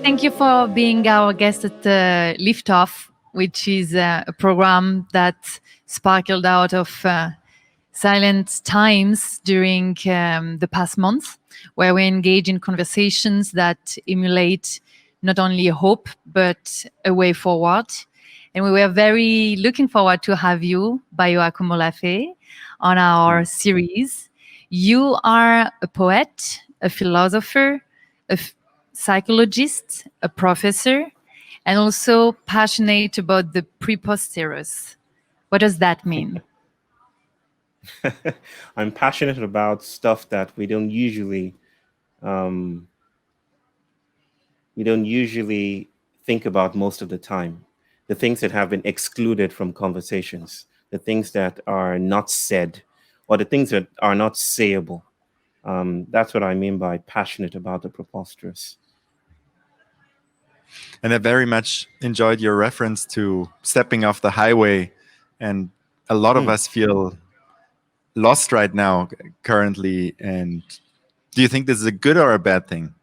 Thank you for being our guest at Liftoff, which is a program that sparkled out of silent times during the past month, where we engage in conversations that emulate not only hope, but a way forward. And we were very looking forward to have you, Bayo Akomolafe, on our series. You are a poet, a philosopher, a psychologist, a professor, and also passionate about the preposterous. What does that mean? I'm passionate about stuff that we don't usually think about most of the time. The things that have been excluded from conversations, the things that are not said, or the things that are not sayable. That's what I mean by passionate about the preposterous. And I very much enjoyed your reference to stepping off the highway. And a lot of us feel lost right now currently. And do you think this is a good or a bad thing?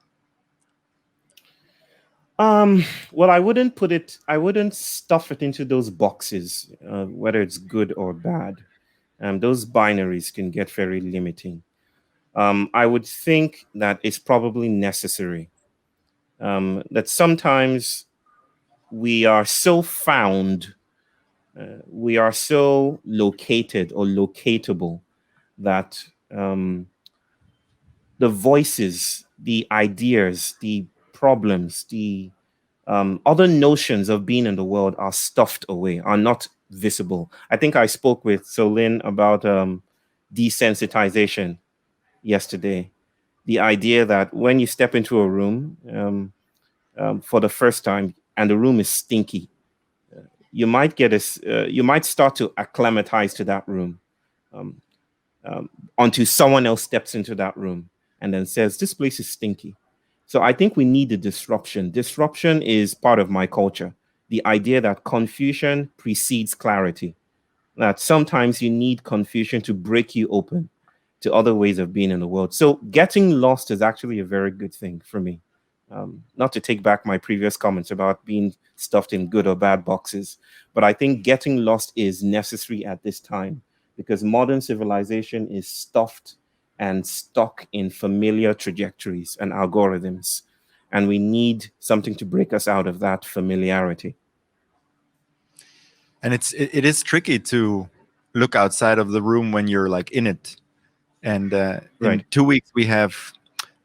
Well, I wouldn't stuff it into those boxes, whether it's good or bad. Those binaries can get very limiting. I would think that it's probably necessary. That sometimes we are so found, we are so located or locatable that the voices, the ideas, the problems, the other notions of being in the world are stuffed away, are not visible. I think I spoke with Solin about desensitization yesterday. The idea that when you step into a room for the first time and the room is stinky, you might you might start to acclimatize to that room until someone else steps into that room and then says, "This place is stinky." So I think we need a disruption. Disruption is part of my culture. The idea that confusion precedes clarity. That sometimes you need confusion to break you open to other ways of being in the world. So getting lost is actually a very good thing for me. Not to take back my previous comments about being stuffed in good or bad boxes, but I think getting lost is necessary at this time because modern civilization is stuffed and stuck in familiar trajectories and algorithms. And we need something to break us out of that familiarity. And it is tricky to look outside of the room when you're like in it. And in 2 weeks, we have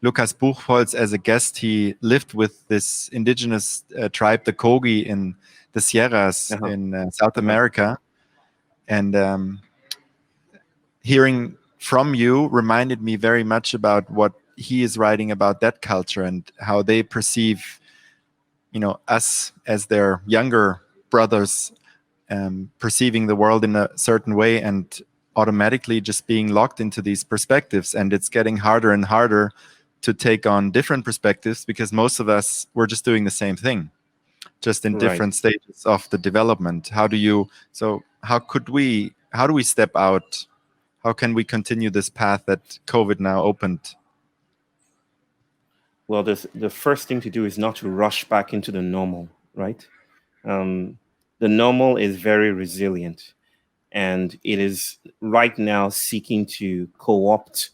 Lukas Buchholz as a guest. He lived with this indigenous tribe, the Kogi, in the Sierras in South America. And hearing from you reminded me very much about what he is writing about that culture and how they perceive, us as their younger brothers, perceiving the world in a certain way and automatically just being locked into these perspectives. And it's getting harder and harder to take on different perspectives because most of us were just doing the same thing, just in different stages of the development. How do we step out? How can we continue this path that COVID now opened? Well, the first thing to do is not to rush back into the normal, right? The normal is very resilient, and it is right now seeking to co-opt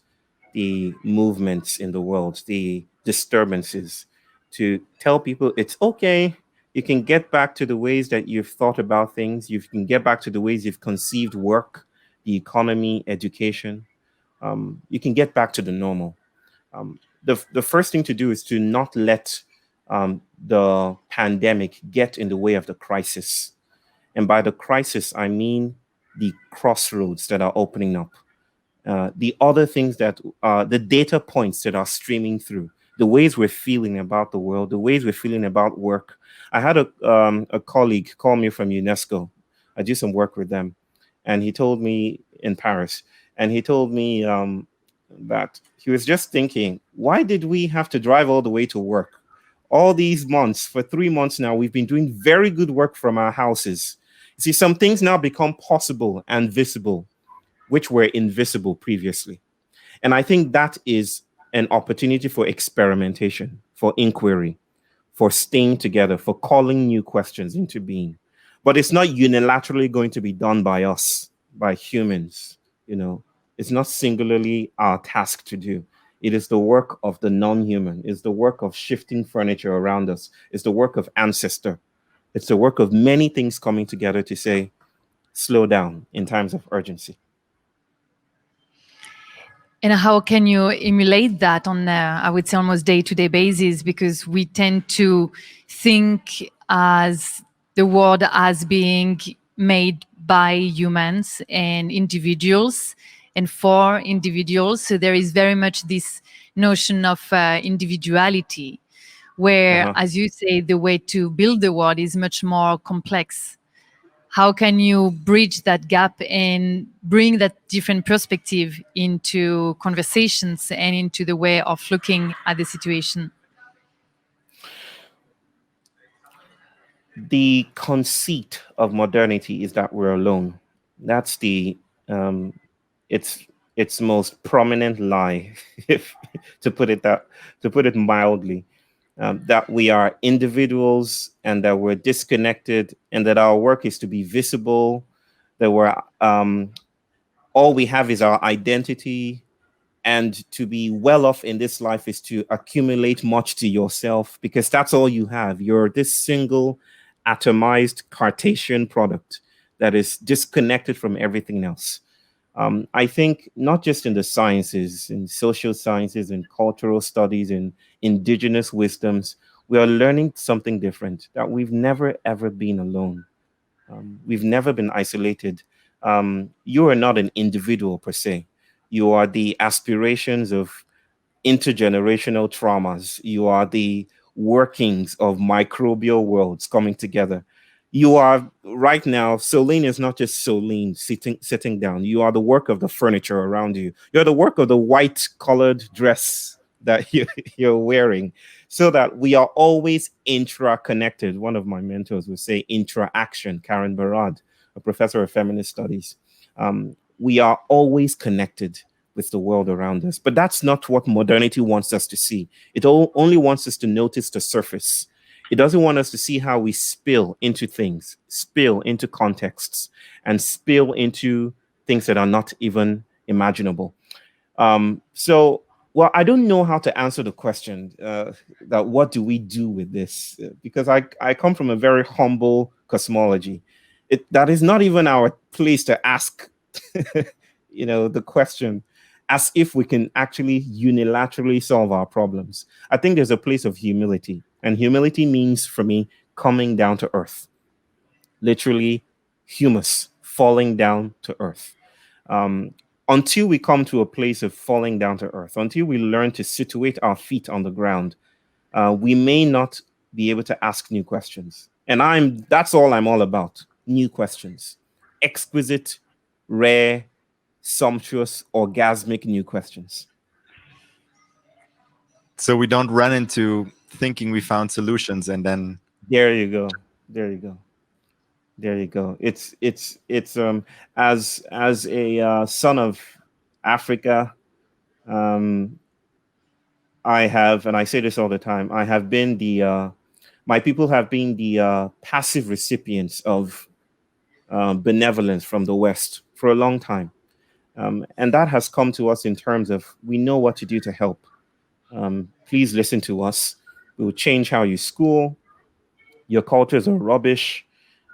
the movements in the world, the disturbances, to tell people it's okay. You can get back to the ways that you've thought about things. You can get back to the ways you've conceived work, the economy, education. You can get back to the normal. The first thing to do is to not let the pandemic get in the way of the crisis. And by the crisis, I mean the crossroads that are opening up. The other things that the data points that are streaming through, the ways we're feeling about the world, the ways we're feeling about work. I had a colleague call me from UNESCO. I do some work with them. And he told me in Paris, and he told me that he was just thinking, why did we have to drive all the way to work? All these months, for 3 months now, we've been doing very good work from our houses. You see, some things now become possible and visible, which were invisible previously. And I think that is an opportunity for experimentation, for inquiry, for staying together, for calling new questions into being. But it's not unilaterally going to be done by us, by humans. You know, it's not singularly our task to do. It is the work of the non-human. It's the work of shifting furniture around us. It's the work of ancestor. It's the work of many things coming together to say, slow down in times of urgency. And how can you emulate that on, I would say, almost day-to-day basis? Because we tend to think as the world as being made by humans and individuals and for individuals. So there is very much this notion of individuality, where, as you say, the way to build the world is much more complex. How can you bridge that gap and bring that different perspective into conversations and into the way of looking at the situation? The conceit of modernity is that we're alone. That's the its most prominent lie, if to put it mildly. That we are individuals and that we're disconnected and that our work is to be visible, that we're all we have is our identity, and to be well off in this life is to accumulate much to yourself because that's all you have. You're this single atomized Cartesian product that is disconnected from everything else. I think not just in the sciences, in social sciences, in cultural studies, in indigenous wisdoms, we are learning something different, that we've never, ever been alone. We've never been isolated. You are not an individual per se. You are the aspirations of intergenerational traumas. You are the workings of microbial worlds coming together. You are right now, Solene is not just Solene sitting down. You are the work of the furniture around you. You're the work of the white colored dress that you're wearing, so that we are always intra-connected. One of my mentors would say intra-action, Karen Barad, a professor of feminist studies. We are always connected with the world around us. But that's not what modernity wants us to see. It only wants us to notice the surface. It doesn't want us to see how we spill into things, spill into contexts, and spill into things that are not even imaginable. Well, I don't know how to answer the question that what do we do with this? Because I come from a very humble cosmology. That is not even our place to ask, the question, as if we can actually unilaterally solve our problems. I think there's a place of humility. And humility means, for me, coming down to earth. Literally, humus, falling down to earth. Until we come to a place of falling down to earth, until we learn to situate our feet on the ground, we may not be able to ask new questions. And that's all I'm all about, new questions. Exquisite, rare, sumptuous, orgasmic new questions. So we don't run into thinking we found solutions and then there you go. It's as a son of Africa, I have, and I say this all the time, I have been my people have been the passive recipients of benevolence from the West for a long time. And that has come to us in terms of, we know what to do to help. Please listen to us. We will change how you school. Your cultures are rubbish.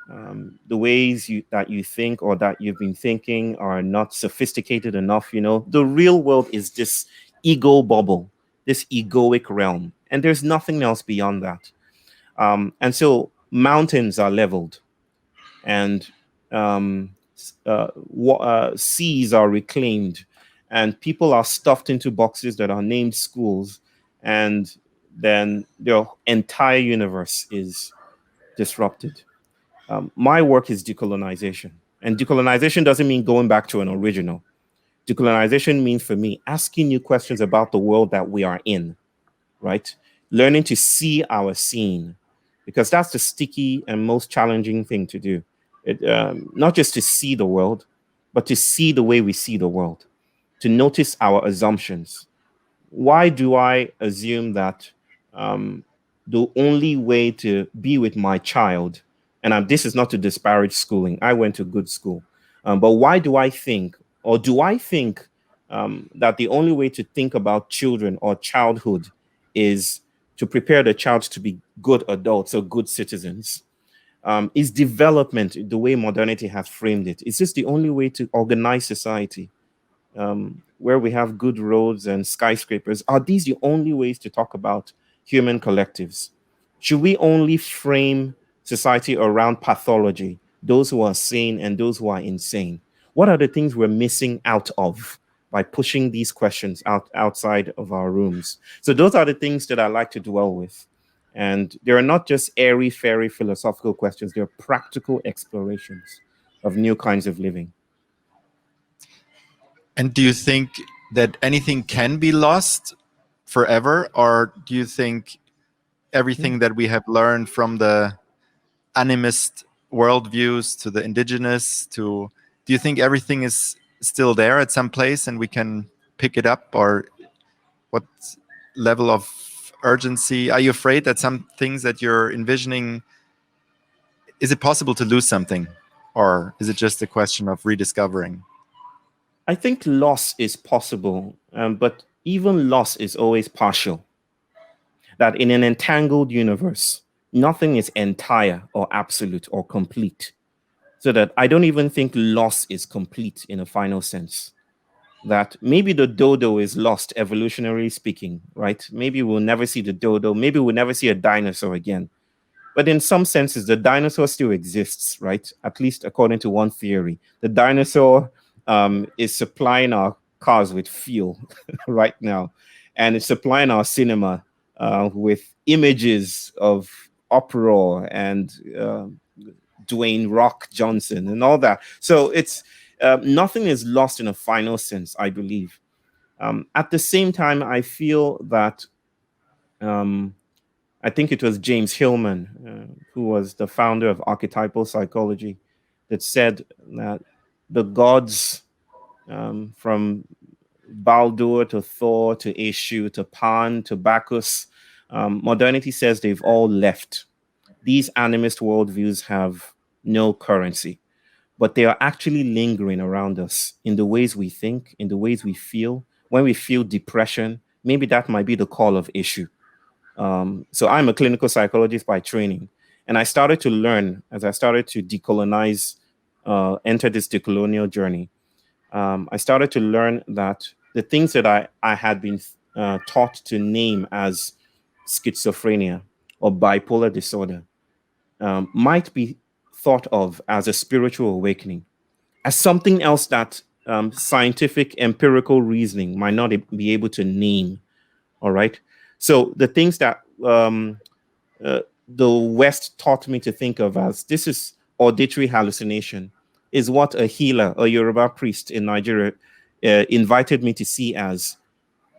The ways that you think or that you've been thinking are not sophisticated enough. The real world is this ego bubble, this egoic realm, and there's nothing else beyond that. And so mountains are leveled, and seas are reclaimed, and people are stuffed into boxes that are named schools, and then their entire universe is disrupted. My work is decolonization. And decolonization doesn't mean going back to an original. Decolonization means, for me, asking new questions about the world that we are in, right? Learning to see our scene, because that's the sticky and most challenging thing to do. Not just to see the world, but to see the way we see the world, to notice our assumptions. Why do I assume that the only way to be with my child, and this is not to disparage schooling, I went to good school, but why do I think, or do I think that the only way to think about children or childhood is to prepare the child to be good adults or good citizens? Is development the way modernity has framed it? Is this the only way to organize society? Where we have good roads and skyscrapers, are these the only ways to talk about human collectives? Should we only frame society around pathology, those who are sane and those who are insane? What are the things we're missing out of by pushing these questions outside of our rooms? So those are the things that I like to dwell with. And they are not just airy-fairy philosophical questions, they're practical explorations of new kinds of living. And do you think that anything can be lost forever? Or do you think everything that we have learned from the animist worldviews to the indigenous do you think everything is still there at some place and we can pick it up? Or what level of urgency? Are you afraid that some things that you're envisioning, is it possible to lose something? Or is it just a question of rediscovering? I think loss is possible, but even loss is always partial. That in an entangled universe, nothing is entire or absolute or complete. So that I don't even think loss is complete in a final sense. That maybe the dodo is lost, evolutionarily speaking, right? Maybe we'll never see the dodo. Maybe we'll never see a dinosaur again. But in some senses, the dinosaur still exists, right? At least according to one theory. The dinosaur is supplying our cars with fuel right now. And it's supplying our cinema with images of uproar and Dwayne Rock Johnson and all that. So it's nothing is lost in a final sense, I believe. At the same time, I feel that I think it was James Hillman, who was the founder of archetypal psychology, that said that the gods, from Baldur to Thor to Eshu to Pan to Bacchus, modernity says they've all left. These animist worldviews have no currency, but they are actually lingering around us in the ways we think, in the ways we feel. When we feel depression, maybe that might be the call of Eshu. So I'm a clinical psychologist by training, and I started to learn as I started to decolonize, enter this decolonial journey. I started to learn that the things that I had been taught to name as schizophrenia or bipolar disorder might be thought of as a spiritual awakening, as something else that scientific empirical reasoning might not be able to name. All right. So the things that the West taught me to think of as this is auditory hallucination is what a healer, a Yoruba priest in Nigeria, invited me to see as,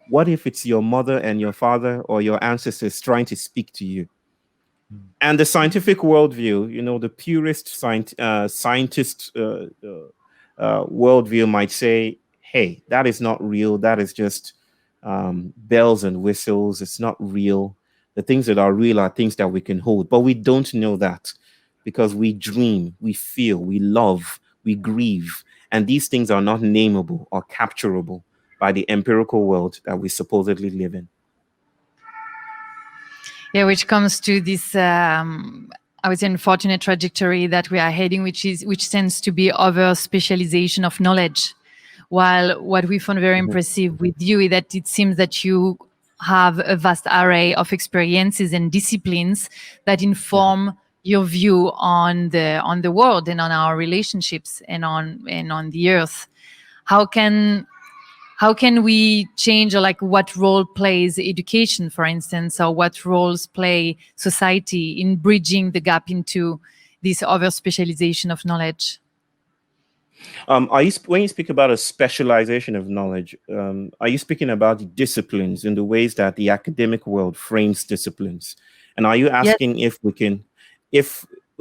what if it's your mother and your father or your ancestors trying to speak to you? And the scientific worldview, the purist scientist worldview might say, hey, that is not real. That is just bells and whistles. It's not real. The things that are real are things that we can hold. But we don't know that because we dream, we feel, we love, we grieve. And these things are not nameable or capturable by the empirical world that we supposedly live in. Yeah, which comes to this, I would say, unfortunate trajectory that we are heading, which tends to be over specialization of knowledge. While what we found very impressive with you is that it seems that you have a vast array of experiences and disciplines that inform your view on the world and on our relationships and on the earth. How can we change, or like what role plays education, for instance, or what roles play society in bridging the gap into this over specialization of knowledge? When you speak about a specialization of knowledge, are you speaking about disciplines in the ways that the academic world frames disciplines? And are you asking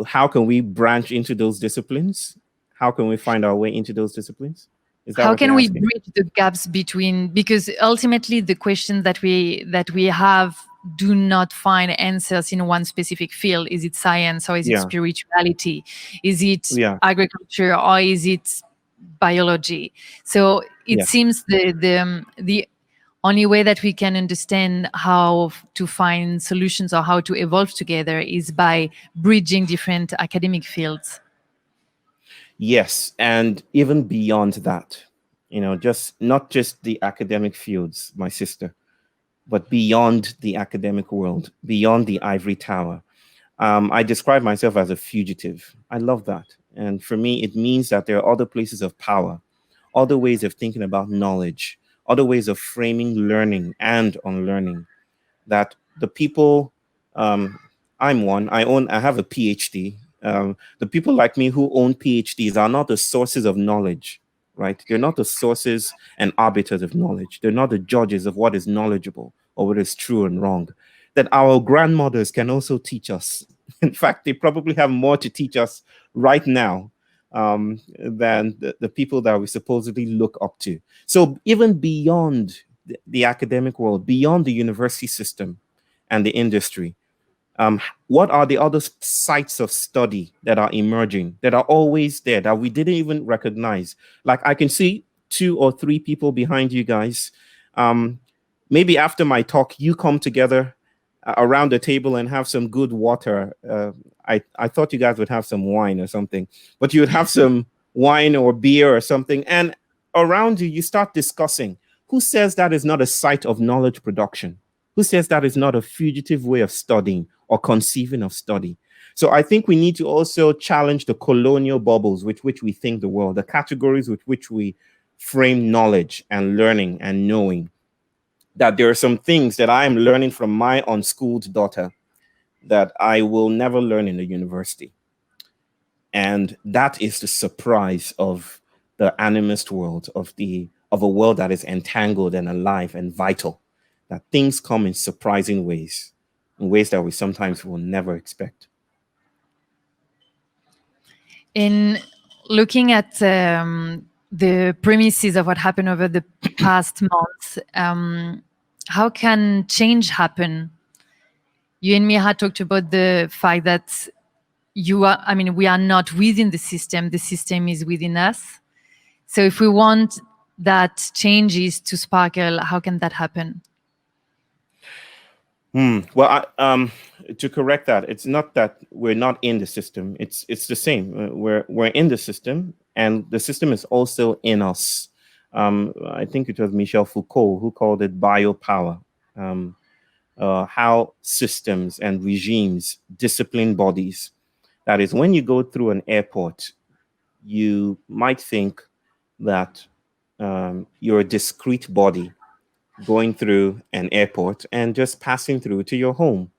how can we branch into those disciplines? How can we find our way into those disciplines? How can we bridge the gaps between, because ultimately the question that we have do not find answers in one specific field. Is it science, or is it Yeah. spirituality? Is it Yeah. agriculture, or is it biology? So it Yeah. seems the only way that we can understand how to find solutions or how to evolve together is by bridging different academic fields. Yes, and even beyond that, just not just the academic fields, my sister, but beyond the academic world, beyond the ivory tower. I describe myself as a fugitive. I love that. And for me, it means that there are other places of power, other ways of thinking about knowledge, other ways of framing learning and unlearning, that the people, um, I'm one, I have a PhD. The people like me who own PhDs are not the sources of knowledge, right? They're not the sources and arbiters of knowledge. They're not the judges of what is knowledgeable or what is true and wrong. That our grandmothers can also teach us. In fact, they probably have more to teach us right now than the people that we supposedly look up to. So even beyond the academic world, beyond the university system and the industry, what are the other sites of study that are emerging, that are always there, that we didn't even recognize? Like I can see 2 or 3 people behind you guys. Maybe after my talk, you come together around the table and have some good water. I thought you guys would have some wine or something, but you would have some wine or beer or something. And around you, you start discussing. Who says that is not a site of knowledge production? Who says that is not a fugitive way of studying or conceiving of study? So I think we need to also challenge the colonial bubbles with which we think the world, the categories with which we frame knowledge and learning and knowing. That there are some things that I am learning from my unschooled daughter that I will never learn in the university. And that is the surprise of the animist world, of a world that is entangled and alive and vital, that things come in surprising ways, in ways that we sometimes will never expect. In looking at the premises of what happened over the past months, how can change happen? You and me had talked about the fact that we are not within the system is within us. So if we want that changes to sparkle, how can that happen? Well, to correct that, it's not that we're not in the system. It's the same. We're in the system, and the system is also in us. I think it was Michel Foucault who called it biopower. How systems and regimes discipline bodies. That is, when you go through an airport, you might think that you're a discrete body going through an airport and just passing through to your home.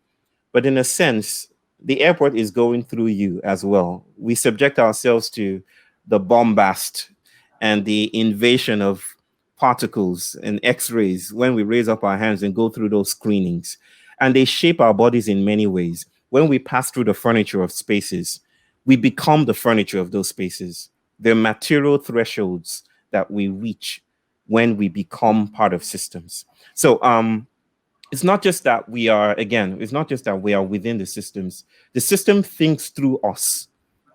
But in a sense, the airport is going through you as well. We subject ourselves to the bombast and the invasion of particles and x-rays when we raise up our hands and go through those screenings. And they shape our bodies in many ways. When we pass through the furniture of spaces, we become the furniture of those spaces. They're material thresholds that we reach when we become part of systems. So it's not just that we are, again, it's not just that we are within the systems. The system thinks through us.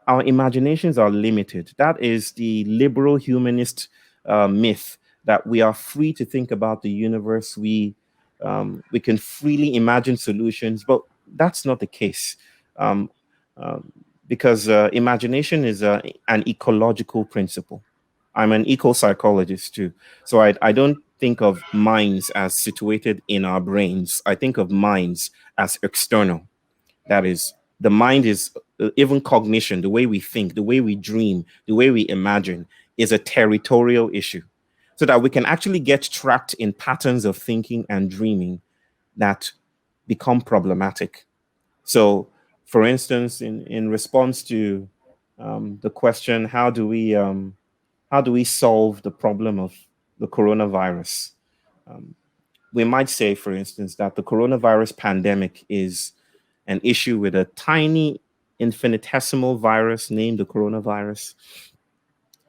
Our imaginations are limited. That is the liberal humanist myth, that we are free to think about the universe. We can freely imagine solutions, but that's not the case. Um, because imagination is an ecological principle. I'm an eco-psychologist too. So I don't think of minds as situated in our brains. I think of minds as external. That is, the mind is even cognition, the way we think, the way we dream, the way we imagine is a territorial issue. So that we can actually get trapped in patterns of thinking and dreaming that become problematic. So, for instance, in response to the question, how do we solve the problem of the coronavirus? We might say, for instance, that the coronavirus pandemic is an issue with a tiny infinitesimal virus named the coronavirus.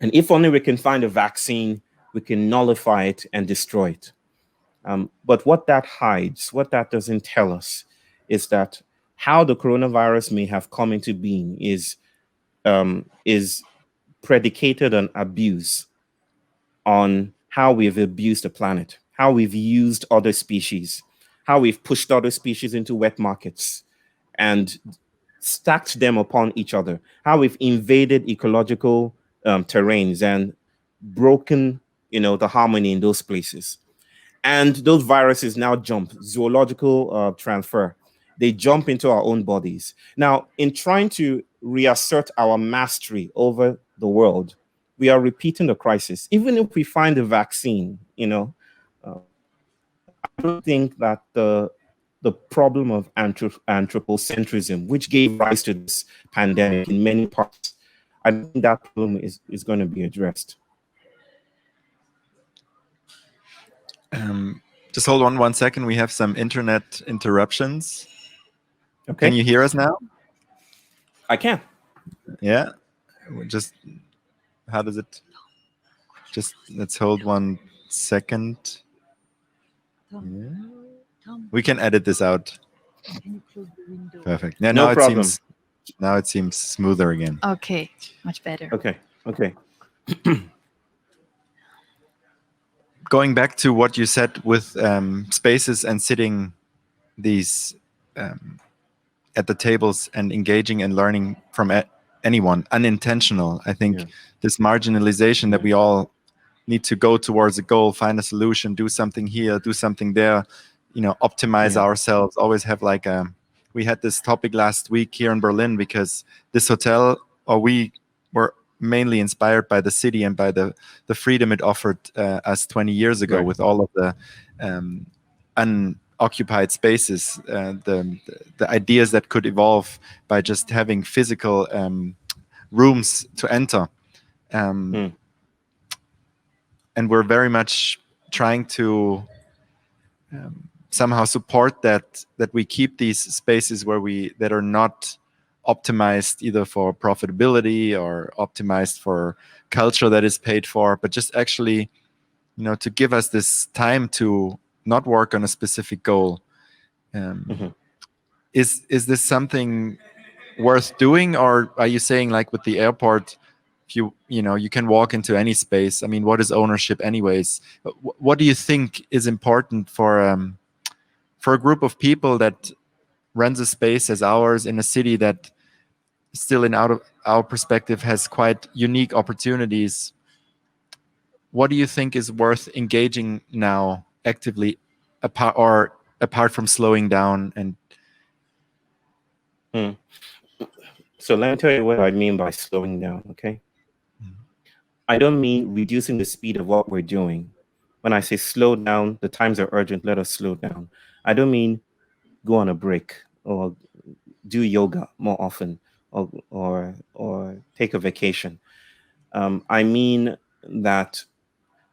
And if only we can find a vaccine, we can nullify it and destroy it. But what that hides, what that doesn't tell us, is that how the coronavirus may have come into being is predicated on abuse, on how we've abused the planet, how we've used other species, how we've pushed other species into wet markets and stacked them upon each other, how we've invaded ecological terrains and broken, the harmony in those places. And those viruses now jump, zoological transfer. They jump into our own bodies. Now, in trying to reassert our mastery over the world, we are repeating the crisis. Even if we find a vaccine, I don't think that the problem of anthropocentrism, which gave rise to this pandemic in many parts, I don't think that problem is going to be addressed. Just hold on 1 second. We have some internet interruptions. Okay. Can you hear us now? I can. Yeah. Just, how does it? Just let's hold 1 second. Yeah. We can edit this out. Can you close the window? Perfect. Yeah, No now problem. Now it seems smoother again. Okay, much better. Okay. Going back to what you said with spaces and sitting these at the tables and engaging and learning from anyone, unintentional. I think this marginalization that we all need to go towards a goal, find a solution, do something here, do something there, optimize ourselves, always have like we had this topic last week here in Berlin because this hotel, or we were mainly inspired by the city and by the freedom it offered us 20 years ago, with all of the unoccupied spaces, the ideas that could evolve by just having physical rooms to enter. And we're very much trying to somehow support that we keep these spaces that are not optimized either for profitability or optimized for culture that is paid for, but just actually, to give us this time to not work on a specific goal. Is this something worth doing, or are you saying, like with the airport, if you can walk into any space? I mean, what is ownership anyways? What do you think is important for a group of people that runs a space as ours in a city that still, in our perspective, has quite unique opportunities? What do you think is worth engaging now actively, apart from slowing down? And so let me tell you what I mean by slowing down. Okay, I don't mean reducing the speed of what we're doing. When I say slow down, the times are urgent, let us slow down. I don't mean go on a break or do yoga more often or take a vacation. I mean that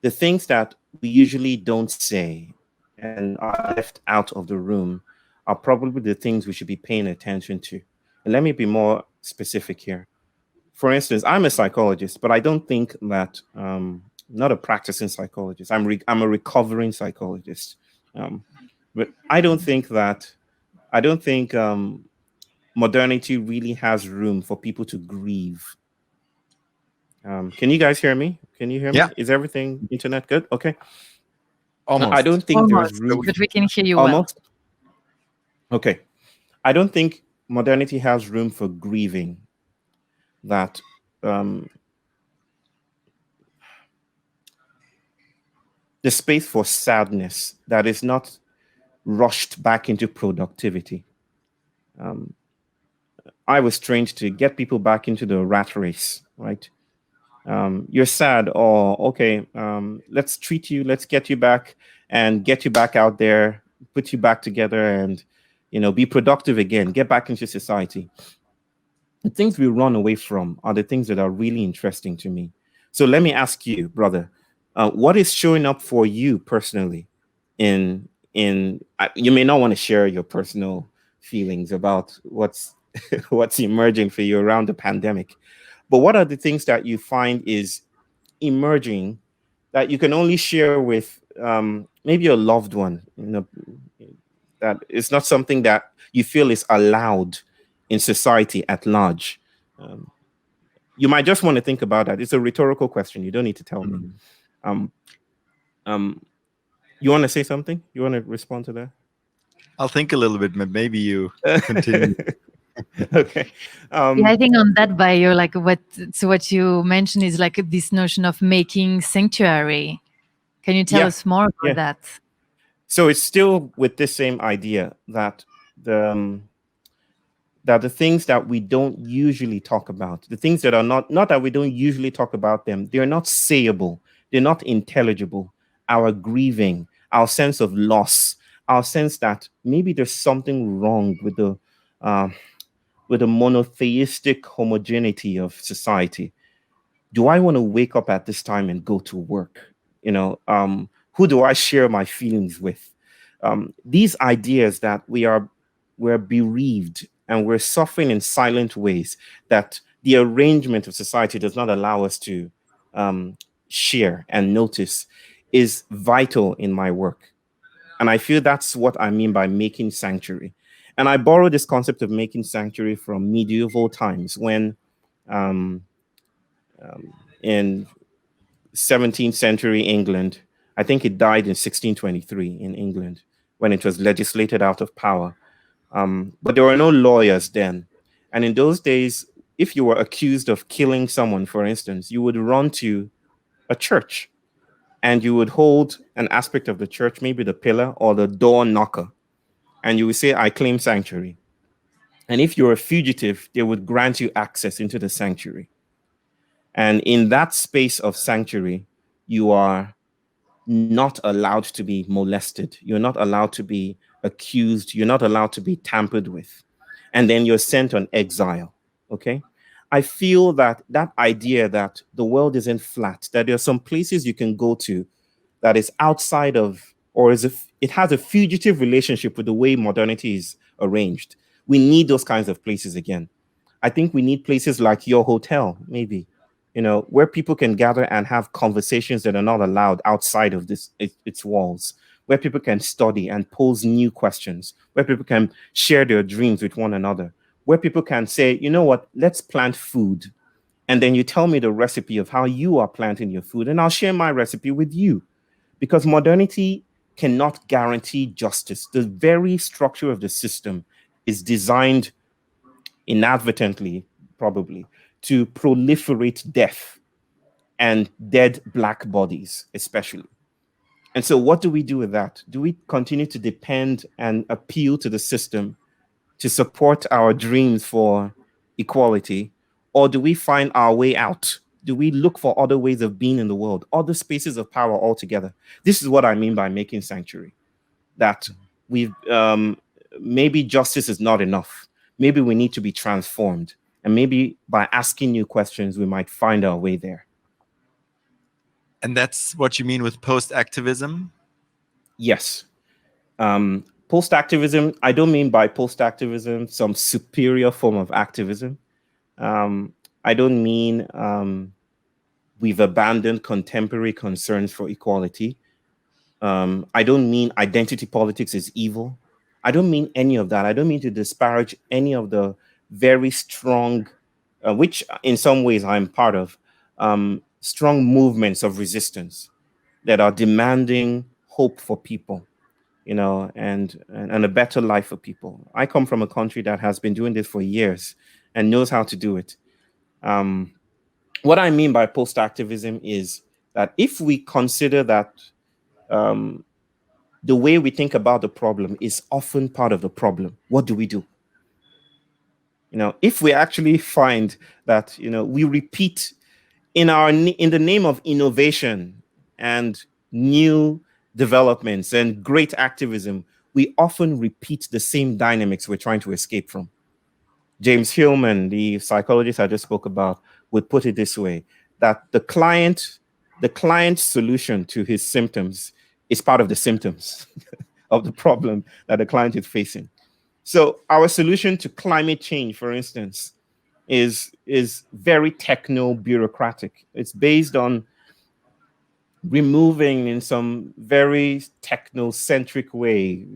the things that we usually don't say and are left out of the room are probably the things we should be paying attention to. And let me be more specific here. For instance, I'm a psychologist, but I don't think that not a practicing psychologist. I'm a recovering psychologist. But I don't think modernity really has room for people to grieve. Can you guys hear me? Can you hear me? Yeah. Is everything internet good? Okay. Almost. I don't think there's room. But we can hear you almost. Well. Okay. I don't think modernity has room for grieving. That the space for sadness that is not rushed back into productivity. I was trained to get people back into the rat race, right? You're sad. Oh, okay. Let's treat you. Let's get you back and get you back out there, put you back together, and be productive again. Get back into society. The things we run away from are the things that are really interesting to me. So let me ask you, brother, what is showing up for you personally? You may not want to share your personal feelings about what's what's emerging for you around the pandemic, but what are the things that you find is emerging that you can only share with maybe your loved one, that it's not something that you feel is allowed in society at large. Um, you might just want to think about that. It's a rhetorical question. You don't need to tell me. Um, um, you want to say something? You want to respond to that? I'll think a little bit, but maybe you continue. Okay. Yeah, I think on that, Bayo, like what you mentioned is like this notion of making sanctuary. Can you tell us more about that? So it's still with this same idea that the things that we don't usually talk about, the things that are not that we don't usually talk about them, they're not sayable, they're not intelligible. Our grieving, our sense of loss, our sense that maybe there's something wrong with the monotheistic homogeneity of society. Do I want to wake up at this time and go to work? Who do I share my feelings with? These ideas that we're bereaved and we're suffering in silent ways, that the arrangement of society does not allow us to share and notice, is vital in my work. And I feel that's what I mean by making sanctuary. And I borrow this concept of making sanctuary from medieval times when in 17th century England, I think it died in 1623 in England when it was legislated out of power. But there were no lawyers then. And in those days, if you were accused of killing someone, for instance, you would run to a church and you would hold an aspect of the church, maybe the pillar or the door knocker, and you would say, I claim sanctuary. And if you're a fugitive, they would grant you access into the sanctuary. And in that space of sanctuary, you are not allowed to be molested. You're not allowed to be accused. You're not allowed to be tampered with. And then you're sent on exile. Okay. I feel that that idea that the world isn't flat, that there are some places you can go to that is outside of, or it has a fugitive relationship with the way modernity is arranged. We need those kinds of places again. I think we need places like your hotel, maybe, where people can gather and have conversations that are not allowed outside of its walls, where people can study and pose new questions, where people can share their dreams with one another, where people can say, you know what, let's plant food. And then you tell me the recipe of how you are planting your food, and I'll share my recipe with you. Because modernity cannot guarantee justice. The very structure of the system is designed inadvertently, probably, to proliferate death and dead Black bodies, especially. And so what do we do with that? Do we continue to depend and appeal to the system to support our dreams for equality? Or do we find our way out? Do we look for other ways of being in the world, other spaces of power altogether? This is what I mean by making sanctuary. That we've maybe justice is not enough. Maybe we need to be transformed. And maybe by asking new questions, we might find our way there. And that's what you mean with post-activism? Yes. Post-activism, I don't mean by post-activism some superior form of activism. I don't mean we've abandoned contemporary concerns for equality. I don't mean identity politics is evil. I don't mean any of that. I don't mean to disparage any of the very strong, which in some ways I'm part of, strong movements of resistance that are demanding hope for people, and a better life for people. I come from a country that has been doing this for years and knows how to do it. What I mean by post-activism is that if we consider that the way we think about the problem is often part of the problem, what do we do? If we actually find that, we repeat in the name of innovation and new developments and great activism, we often repeat the same dynamics we're trying to escape from. James Hillman, the psychologist I just spoke about, would put it this way, that the client's solution to his symptoms is part of the symptoms of the problem that the client is facing. So our solution to climate change, for instance, is very techno-bureaucratic. It's based on removing in some very technocentric way,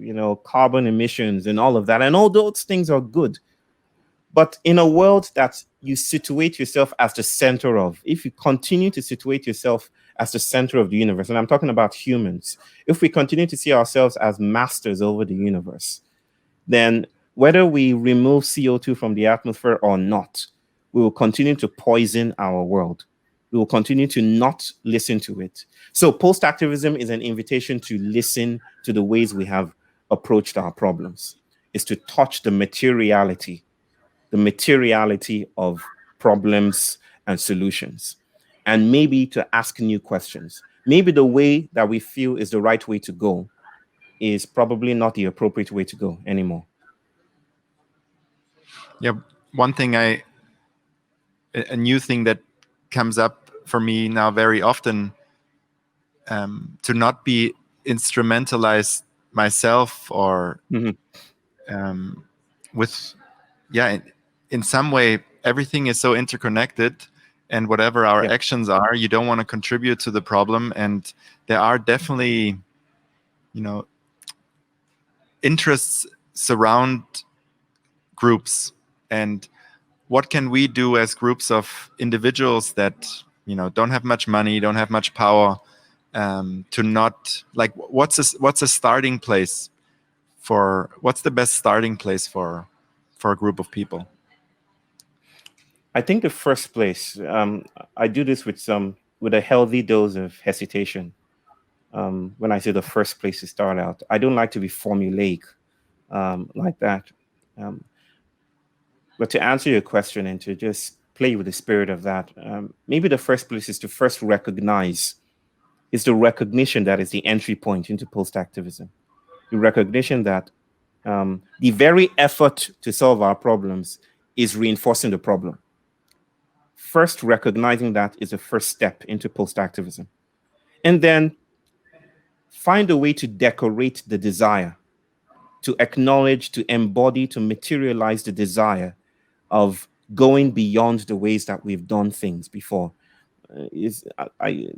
carbon emissions and all of that. And all those things are good. But in a world that you situate yourself as the center of, if you continue to situate yourself as the center of the universe, and I'm talking about humans, if we continue to see ourselves as masters over the universe, then whether we remove CO2 from the atmosphere or not, we will continue to poison our world. We will continue to not listen to it. So post-activism is an invitation to listen to the ways we have approached our problems. It's to touch the materiality of problems and solutions, and maybe to ask new questions. Maybe the way that we feel is the right way to go is probably not the appropriate way to go anymore. Yeah, one thing a new thing that comes up for me now very often, to not be instrumentalized myself or with, in some way, everything is so interconnected, and whatever our actions are, you don't want to contribute to the problem. And there are definitely, interests surround groups. And what can we do as groups of individuals that, don't have much money, don't have much power, to not, like, what's a starting place what's the best starting place for a group of people? I think the first place, I do this with a healthy dose of hesitation. When I say the first place to start out, I don't like to be formulaic like that. But to answer your question and to just play with the spirit of that, maybe the first place is to first recognize, is the recognition that is the entry point into post-activism. The recognition that the very effort to solve our problems is reinforcing the problem. First, recognizing that is the first step into post-activism. And then find a way to decorate the desire, to acknowledge, to embody, to materialize the desire of going beyond the ways that we've done things before.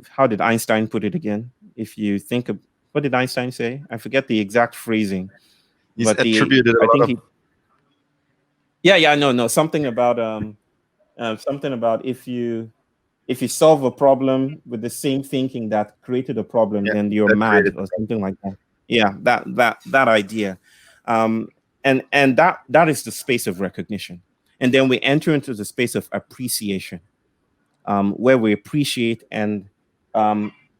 How did Einstein put it again? If you think of, what did Einstein say? I forget the exact phrasing. He's attributed something about if you solve a problem with the same thinking that created a problem, then you're mad or something like that. Yeah, that idea. And that is the space of recognition. And then we enter into the space of appreciation, where we appreciate and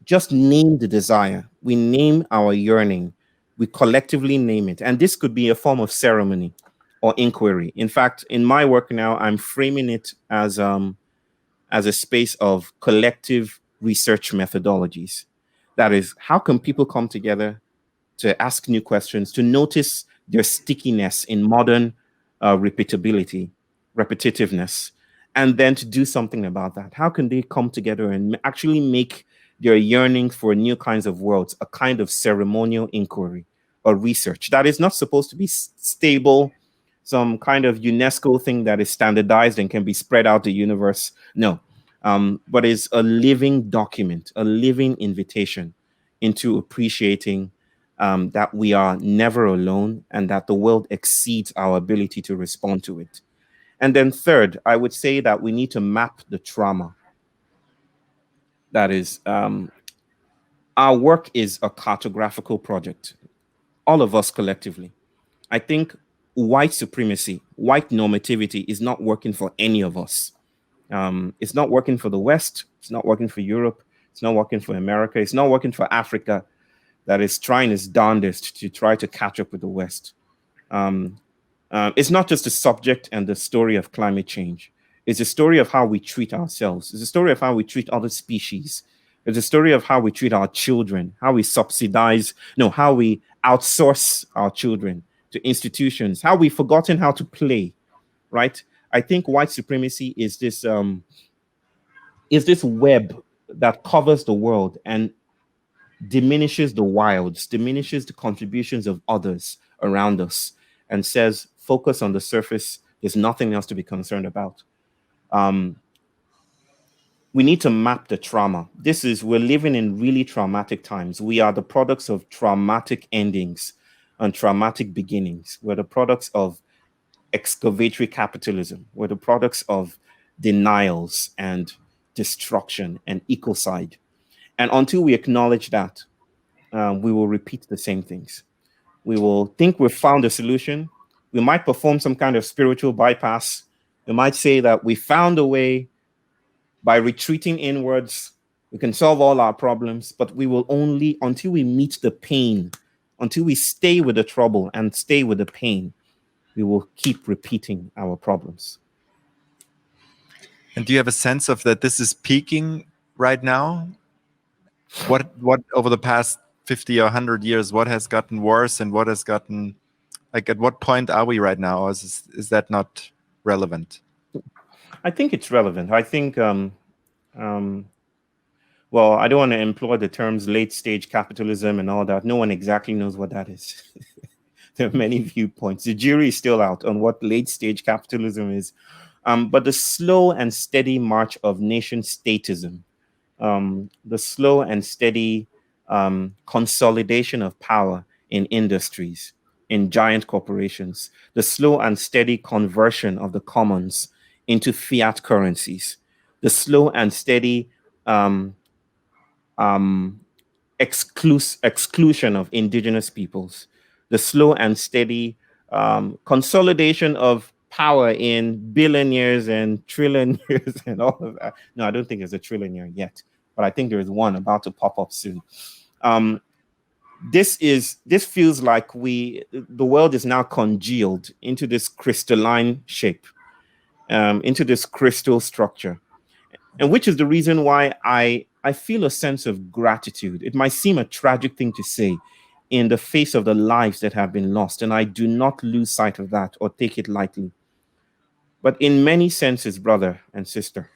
just name the desire. We name our yearning. We collectively name it. And this could be a form of ceremony or inquiry. In fact, in my work now, I'm framing it as a space of collective research methodologies. That is, how can people come together to ask new questions, to notice their stickiness in modern repetitiveness, and then to do something about that? How can they come together and actually make their yearning for new kinds of worlds a kind of ceremonial inquiry or research that is not supposed to be stable, some kind of UNESCO thing that is standardized and can be spread out the universe? No, but is a living document, a living invitation into appreciating that we are never alone and that the world exceeds our ability to respond to it. And then third, I would say that we need to map the trauma. That is, our work is a cartographical project, all of us collectively. I think white supremacy, white normativity is not working for any of us. It's not working for the West. It's not working for Europe. It's not working for America. It's not working for Africa, that is trying its darndest to try to catch up with the West. It's not just the subject and the story of climate change. It's a story of how we treat ourselves. It's a story of how we treat other species. It's a story of how we treat our children, how we how we outsource our children to institutions, how we've forgotten how to play, right? I think white supremacy is this web that covers the world and diminishes the wilds, diminishes the contributions of others around us, and says, focus on the surface. There's nothing else to be concerned about. we need to map the trauma. We're living in really traumatic times. We are the products of traumatic endings and traumatic beginnings. We're the products of excavatory capitalism. We're the products of denials and destruction and ecocide. And until we acknowledge that, we will repeat the same things. We will think we've found a solution. We might perform some kind of spiritual bypass. We might say that we found a way by retreating inwards, we can solve all our problems, but we will only, until we meet the pain, until we stay with the trouble and stay with the pain, we will keep repeating our problems. And do you have a sense of that this is peaking right now? What over the past 50 or 100 years, what has gotten worse and what has gotten, like, at what point are we right now? Or is that not relevant? I think it's relevant. I think, well, I don't want to employ the terms late stage capitalism and all that. No one exactly knows what that is. There are many viewpoints. The jury is still out on what late stage capitalism is. But the slow and steady march of nation statism, the slow and steady consolidation of power in industries, in giant corporations, the slow and steady conversion of the commons into fiat currencies, the slow and steady exclusion of indigenous peoples, the slow and steady consolidation of power in billionaires and trillionaires and all of that. No, I don't think there's a trillionaire yet, but I think there is one about to pop up soon. This feels like the world is now congealed into this crystalline shape, into this crystal structure, and which is the reason why I feel a sense of gratitude. It might seem a tragic thing to say in the face of the lives that have been lost, and I do not lose sight of that or take it lightly. But in many senses, brother and sister,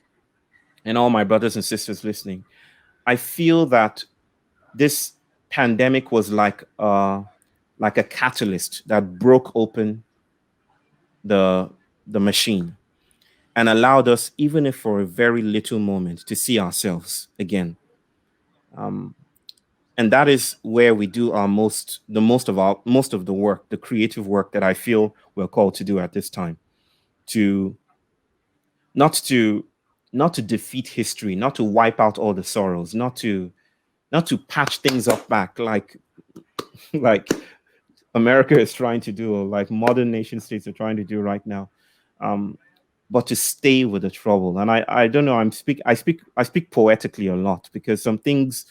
and all my brothers and sisters listening, I feel that this pandemic was like a catalyst that broke open the machine and allowed us, even if for a very little moment, to see ourselves again. And that is where we do most of the work, the creative work that I feel we're called to do at this time, not to defeat history, not to wipe out all the sorrows, not to patch things up back like America is trying to do, or like modern nation states are trying to do right now, but to stay with the trouble. And I don't know, I speak poetically a lot, because some things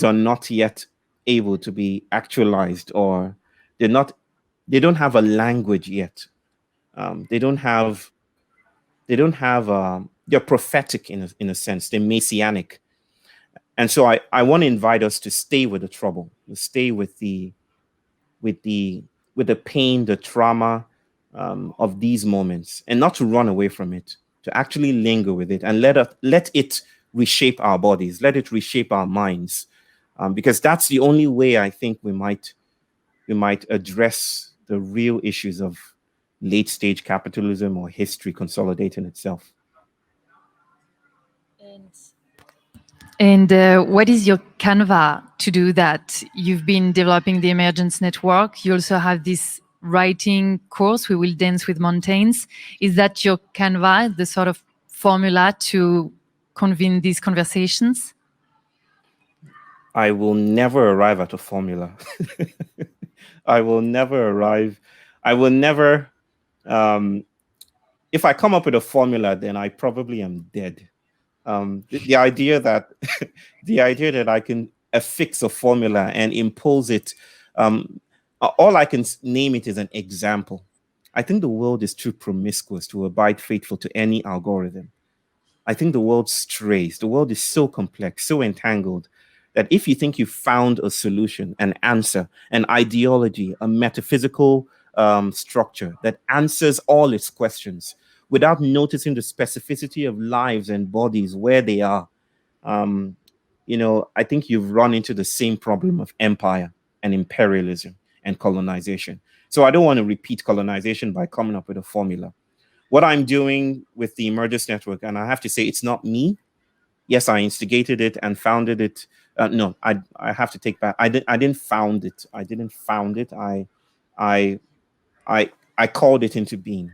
are not yet able to be actualized, or they don't have a language yet. They're prophetic in a sense. They're messianic. And so I want to invite us to stay with the trouble, to stay with the pain, the trauma of these moments, and not to run away from it, to actually linger with it and let it reshape our bodies, let it reshape our minds, because that's the only way I think we might address the real issues of late stage capitalism or history consolidating itself. And what is your canvas to do that? You've been developing the Emergence network. You also have this writing course, We Will Dance with Mountains. Is that your canvas, the sort of formula to convene these conversations? I will never arrive at a formula. I will never arrive. I will never. If I come up with a formula, then I probably am dead. The idea that I can affix a formula and impose it, all I can name it is an example. I think the world is too promiscuous to abide faithful to any algorithm. I think the world strays. The world is so complex, so entangled, that if you think you found a solution, an answer, an ideology, a metaphysical structure that answers all its questions without noticing the specificity of lives and bodies where they are, I think you've run into the same problem of empire and imperialism and colonization. So I don't want to repeat colonization by coming up with a formula. What I'm doing with the Emergence Network, and I have to say it's not me, Yes, I instigated it and founded it. No, I have to take back. I didn't found it. I didn't found it. I I called it into being,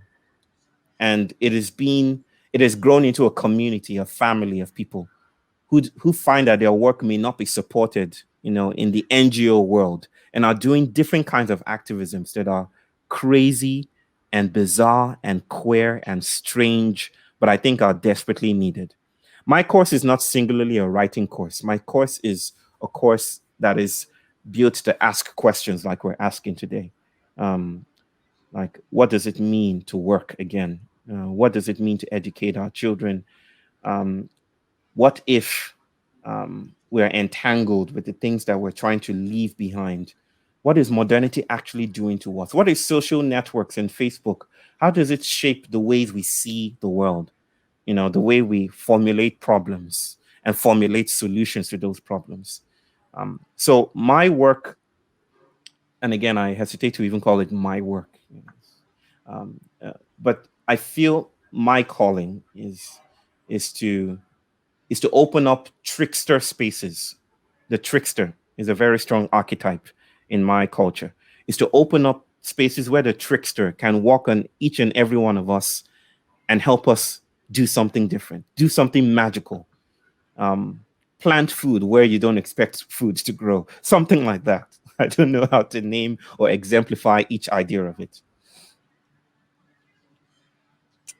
and it has grown into a community, a family of people who find that their work may not be supported, in the NGO world, and are doing different kinds of activisms that are crazy and bizarre and queer and strange, but I think are desperately needed. My course is not singularly a writing course. My course is a course that is built to ask questions like we're asking today. Um, like, what does it mean to work again? What does it mean to educate our children? Um, what if we're entangled with the things that we're trying to leave behind? What is modernity actually doing to us? What is social networks and Facebook? How does it shape the ways we see the world? The way we formulate problems and formulate solutions to those problems. So my work, and again, I hesitate to even call it my work, but I feel my calling is to open up trickster spaces. The trickster is a very strong archetype in my culture. Is to open up spaces where the trickster can walk on each and every one of us and help us do something different, do something magical. Plant food where you don't expect food to grow, something like that. I don't know how to name or exemplify each idea of it.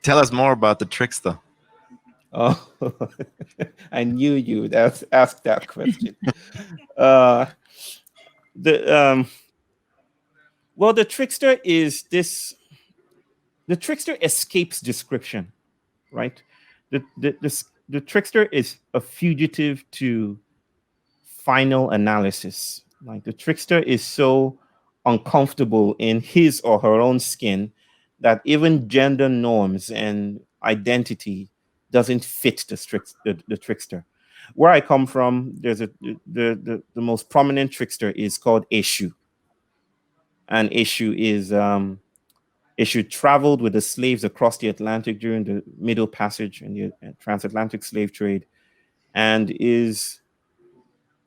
Tell us more about the trickster. Oh, I knew you would ask that question. uh, the Well, the trickster is this. The trickster escapes description, right? The trickster is a fugitive to final analysis. Like, the trickster is so uncomfortable in his or her own skin that even gender norms and identity doesn't fit the trickster. Where I come from, there's the most prominent trickster is called Eshu. And Eshu traveled with the slaves across the Atlantic during the Middle Passage and the transatlantic slave trade, and is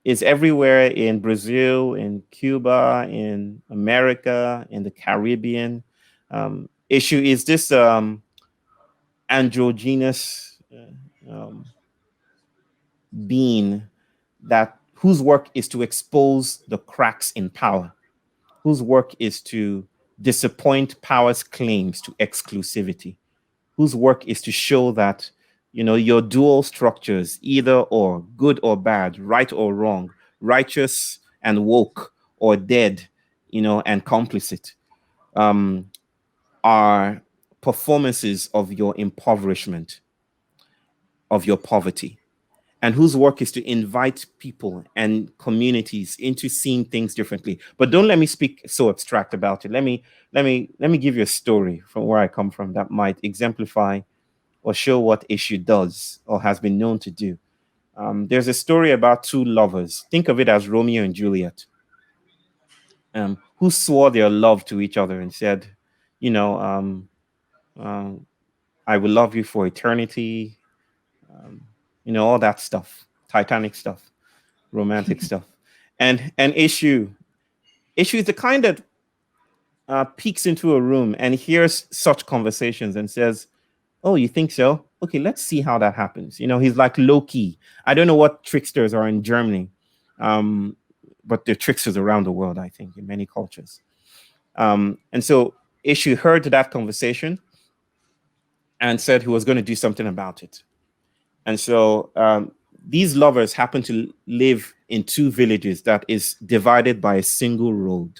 everywhere in Brazil, in Cuba, in America, in the Caribbean. Eshu is this androgynous being whose work is to expose the cracks in power, whose work is to disappoint power's claims to exclusivity, whose work is to show that your dual structures, either or, good or bad, right or wrong, righteous and woke, or dead, and complicit, are performances of your impoverishment, of your poverty, and whose work is to invite people and communities into seeing things differently. But don't let me speak so abstract about it. Let me give you a story from where I come from that might exemplify or show what Eshu does or has been known to do. There's a story about two lovers. Think of it as Romeo and Juliet, who swore their love to each other and said, I will love you for eternity, all that stuff, Titanic stuff, romantic stuff. And Eshu is the kind that peeks into a room and hears such conversations and says, oh, you think so? Okay, let's see how that happens. He's like low key. I don't know what tricksters are in Germany, but they're tricksters around the world, I think, in many cultures. And so Eshu heard that conversation and said he was going to do something about it. And so these lovers happen to live in two villages that is divided by a single road.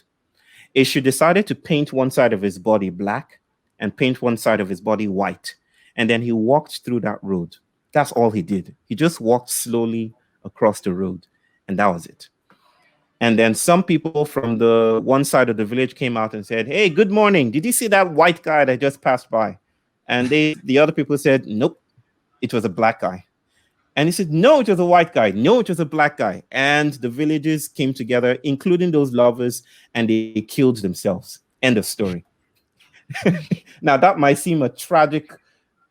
Eshu decided to paint one side of his body black and paint one side of his body white. And then he walked through that road. That's all he did. He just walked slowly across the road, and that was it. And then some people from the one side of the village came out and said, hey, good morning. Did you see that white guy that just passed by? And the other people said, nope, it was a black guy. And he said, no, it was a white guy. No, it was a black guy. And the villagers came together, including those lovers, and they killed themselves. End of story. Now, that might seem a tragic,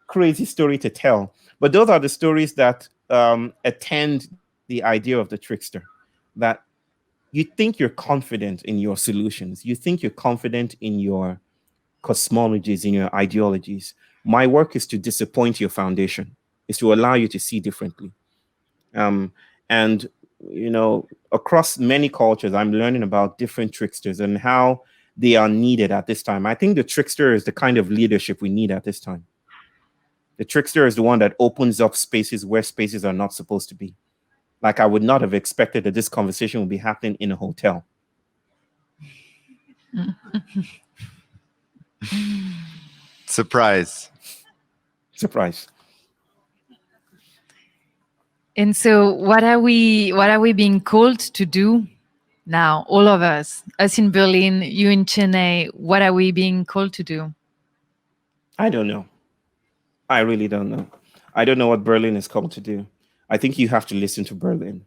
crazy story to tell, But those are the stories that attend the idea of the trickster, that you think you're confident in your solutions. You think you're confident in your cosmologies, in your ideologies. My work is to disappoint your foundation, is to allow you to see differently. And, across many cultures, I'm learning about different tricksters and how they are needed at this time. I think the trickster is the kind of leadership we need at this time. The trickster is the one that opens up spaces where spaces are not supposed to be. Like, I would not have expected that this conversation would be happening in a hotel. Surprise. And so what are we being called to do now, all of us in Berlin, you in Chennai? What are we being called to do? I don't know. I really don't know. I don't know what Berlin is called to do. I think you have to listen to Berlin.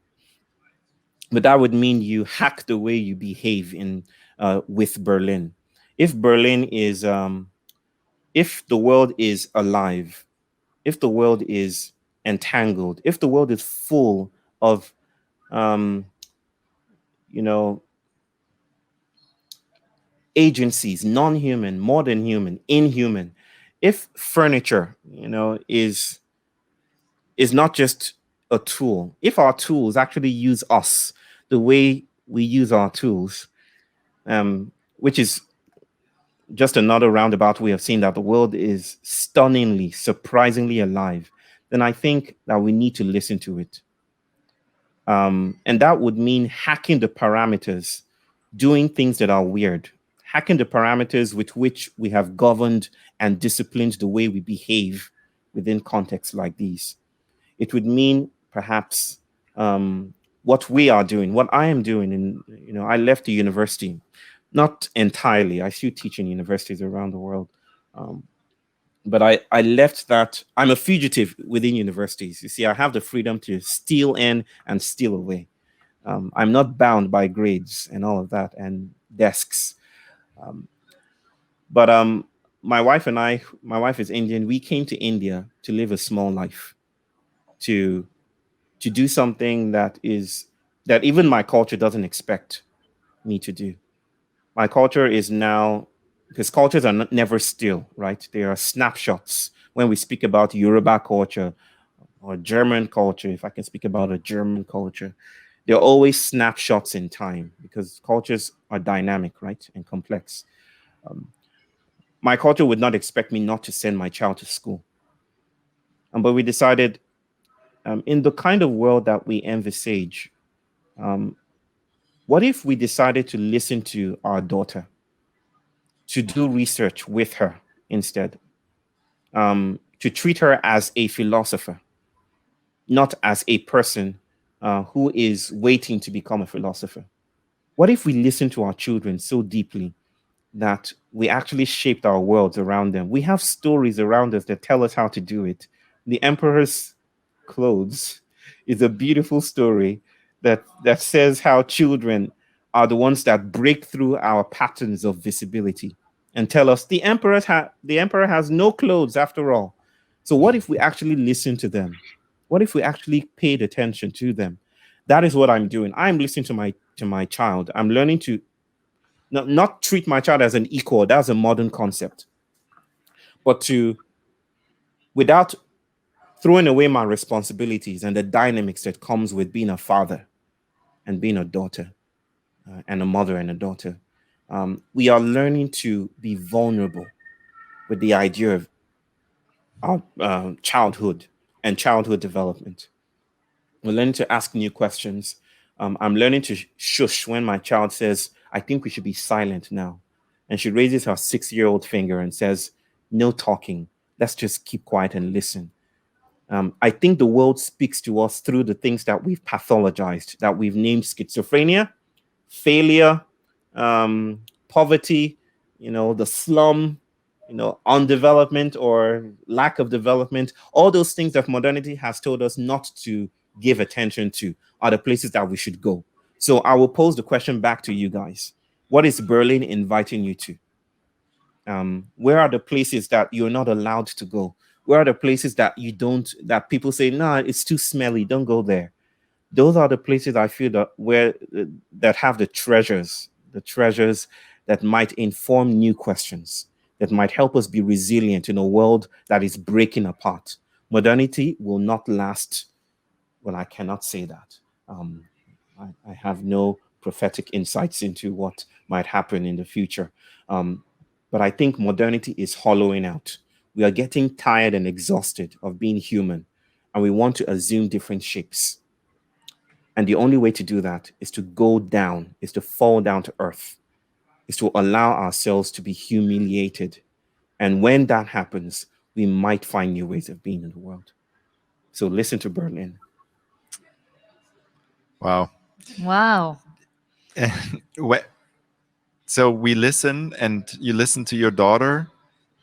But that would mean you hack the way you behave with Berlin. If Berlin is, if the world is alive, if the world is entangled, if the world is full of, agencies, non-human, more than human, inhuman, if furniture, is not just a tool, if our tools actually use us the way we use our tools, which is just another roundabout way of saying that the world is stunningly, surprisingly alive, then I think that we need to listen to it. And that would mean hacking the parameters, doing things that are weird, hacking the parameters with which we have governed and disciplined the way we behave within contexts like these. It would mean perhaps what we are doing, what I am doing. And, I left the university, not entirely. I still teach in universities around the world. But I left that. I'm a fugitive within universities. You see, I have the freedom to steal in and steal away. I'm not bound by grades and all of that and desks. But my wife and I, my wife is Indian. We came to India to live a small life, to do something that even my culture doesn't expect me to do. My culture is now, because cultures are never still, right? They are snapshots. When we speak about Yoruba culture or German culture, if I can speak about a German culture, they're always snapshots in time because cultures are dynamic, right, and complex. My culture would not expect me not to send my child to school. But we decided, in the kind of world that we envisage, what if we decided to listen to our daughter, to do research with her instead, to treat her as a philosopher, not as a person who is waiting to become a philosopher? What if we listen to our children so deeply that we actually shaped our worlds around them? We have stories around us that tell us how to do it. The Emperor's Clothes is a beautiful story that says how children are the ones that break through our patterns of visibility and tell us the emperor has no clothes after all. So what if we actually listen to them? What if we actually paid attention to them? That is what I'm doing. I'm listening to my child. I'm learning to not treat my child as an equal. That's a modern concept. But without throwing away my responsibilities and the dynamics that comes with being a father and being a daughter and a mother and a daughter, we are learning to be vulnerable with the idea of our childhood and childhood development. We're learning to ask new questions. I'm learning to shush when my child says, I think we should be silent now. And she raises her 6-year-old finger and says, no talking. Let's just keep quiet and listen. I think the world speaks to us through the things that we've pathologized, that we've named schizophrenia, failure, poverty, the slum, undevelopment or lack of development. All those things that modernity has told us not to give attention to are the places that we should go. So I will pose the question back to you guys. What is Berlin inviting you to? Where are the places that you're not allowed to go? Where are the places that that people say, nah, it's too smelly, don't go there? Those are the places I feel that that have the treasures that might inform new questions, that might help us be resilient in a world that is breaking apart. Modernity will not last. Well, I cannot say that. Um, I have no prophetic insights into what might happen in the future. Um, but I think modernity is hollowing out. We are getting tired and exhausted of being human, and we want to assume different shapes. And the only way to do that is to go down, is to fall down to earth, is to allow ourselves to be humiliated. And when that happens, we might find new ways of being in the world. So listen to Berlin. Wow. Wow. So we listen, and you listen to your daughter.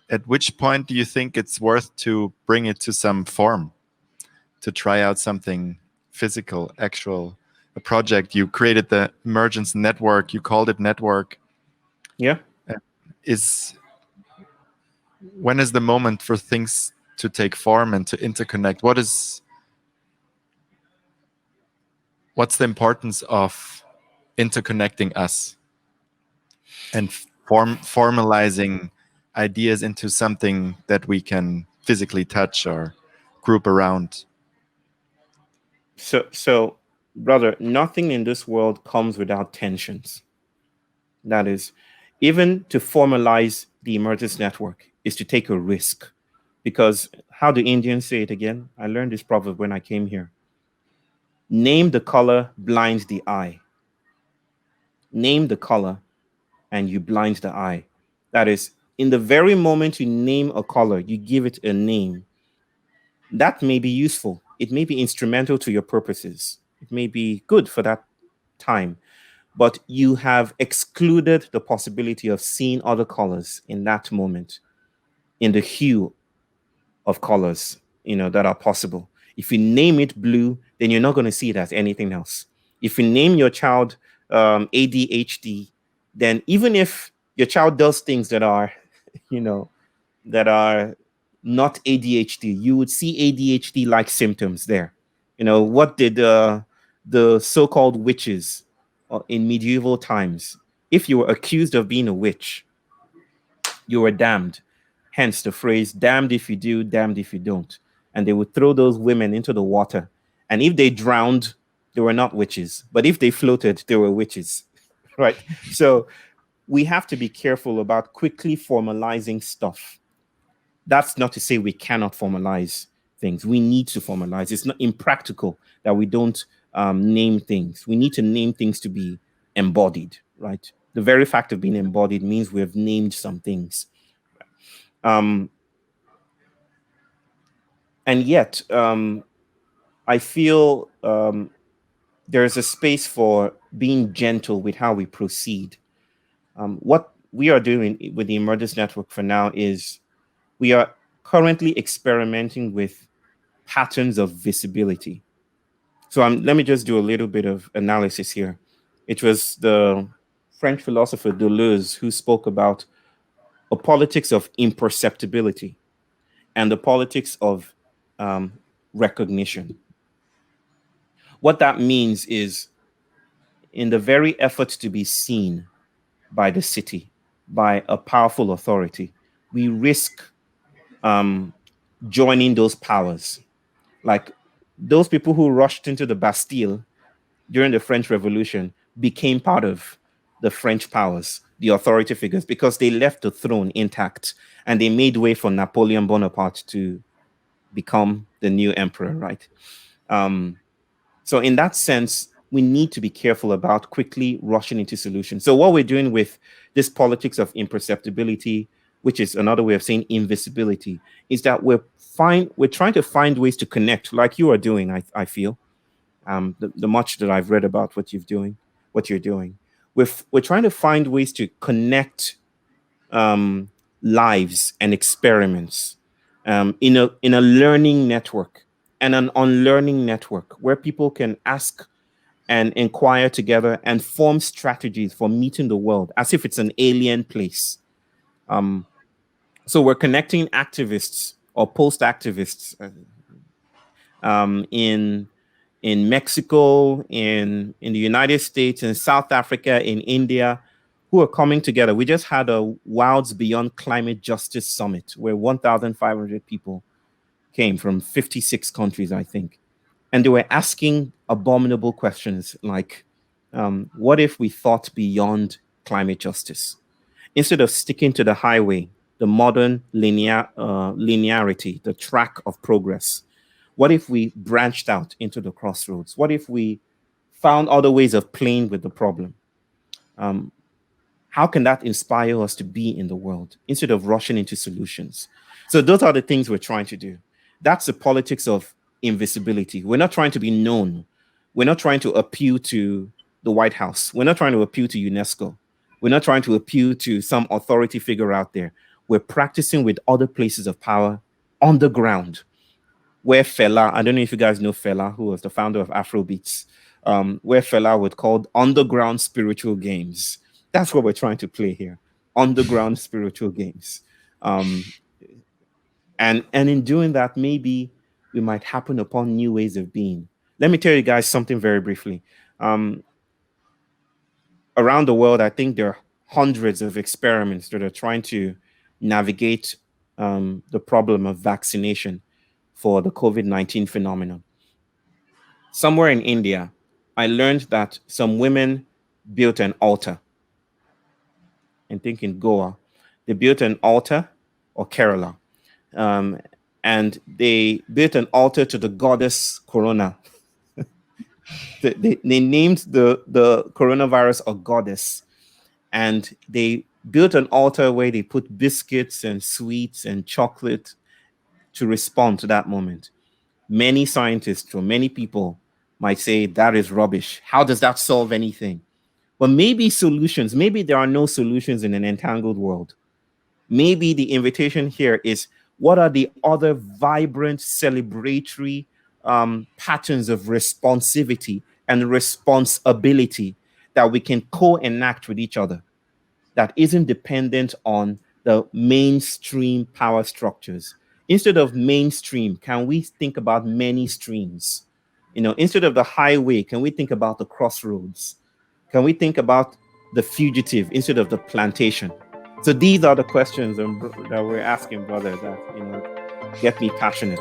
At which point do you think it's worth to bring it to some form, to try out something physical, actual, a project? You created the Emergence network. You called it network. Yeah. When is the moment for things to take form and to interconnect? What's the importance of interconnecting us and formalizing ideas into something that we can physically touch or group around? So, brother, nothing in this world comes without tensions. That is, even to formalize the Emergence network is to take a risk. Because how do Indians say it again? I learned this proverb when I came here. Name the color blinds the eye. Name the color and you blind the eye. That is, in the very moment you name a color, you give it a name. That may be useful. It may be instrumental to your purposes. It may be good for that time. But you have excluded the possibility of seeing other colors in that moment, in the hue of colors, that are possible. If you name it blue, then you're not going to see it as anything else. If you name your child ADHD, then even if your child does things that are, that are not ADHD, you would see ADHD-like symptoms there. What did the so-called witches in medieval times? If you were accused of being a witch, you were damned. Hence the phrase, damned if you do, damned if you don't. And they would throw those women into the water. And if they drowned, they were not witches. But if they floated, they were witches. Right? So we have to be careful about quickly formalizing stuff. That's not to say we cannot formalize things. We need to formalize. It's not impractical that we don't name things. We need to name things to be embodied, right? The very fact of being embodied means we have named some things. And yet, I feel there's a space for being gentle with how we proceed. What we are doing with the Emergence Network for now is we are currently experimenting with patterns of visibility. So let me just do a little bit of analysis here. It was the French philosopher Deleuze who spoke about a politics of imperceptibility and the politics of recognition. What that means is, in the very effort to be seen by the city, by a powerful authority, we risk joining those powers. Like those people who rushed into the Bastille during the French Revolution became part of the French powers, the authority figures, because they left the throne intact and they made way for Napoleon Bonaparte to become the new emperor, right? So in that sense, we need to be careful about quickly rushing into solutions. So what we're doing with this politics of imperceptibility, which is another way of saying invisibility, is that we're trying to find ways to connect, like you are doing, I feel. The much that I've read about what you're doing. We're trying to find ways to connect lives and experiments in a learning network and an unlearning network where people can ask and inquire together and form strategies for meeting the world as if it's an alien place. So we're connecting activists or post-activists in Mexico, in the United States, in South Africa, in India, who are coming together. We just had a Wilds Beyond Climate Justice Summit where 1,500 people came from 56 countries, I think. And they were asking abominable questions like, what if we thought beyond climate justice? Instead of sticking to the highway, the modern linearity, the track of progress, what if we branched out into the crossroads? What if we found other ways of playing with the problem? How can that inspire us to be in the world instead of rushing into solutions? So those are the things we're trying to do. That's the politics of invisibility. We're not trying to be known. We're not trying to appeal to the White House. We're not trying to appeal to UNESCO. We're not trying to appeal to some authority figure out there. We're practicing with other places of power on the ground, where Fela, I don't know if you guys know Fela, who was the founder of Afrobeats, where Fela would call underground spiritual games. That's what we're trying to play here, underground spiritual games. And in doing that, maybe we might happen upon new ways of being. Let me tell you guys something very briefly. Around the world, I think there are hundreds of experiments that are trying to navigate the problem of vaccination for the COVID-19 phenomenon. Somewhere in India, I learned that some women built an altar. I think in Goa, they built an altar, or Kerala, and they built an altar to the goddess Corona. They named the coronavirus a goddess, and they built an altar where they put biscuits and sweets and chocolate to respond to that moment. Many scientists or many people might say that is rubbish. How does that solve anything? But maybe solutions, maybe there are no solutions in an entangled world. Maybe the invitation here is, what are the other vibrant, celebratory patterns of responsivity and responsibility that we can co-enact with each other that isn't dependent on the mainstream power structures? Instead of mainstream, can we think about many streams? Instead of the highway, can we think about the crossroads? Can we think about the fugitive instead of the plantation? So these are the questions that we're asking, brother, that get me passionate.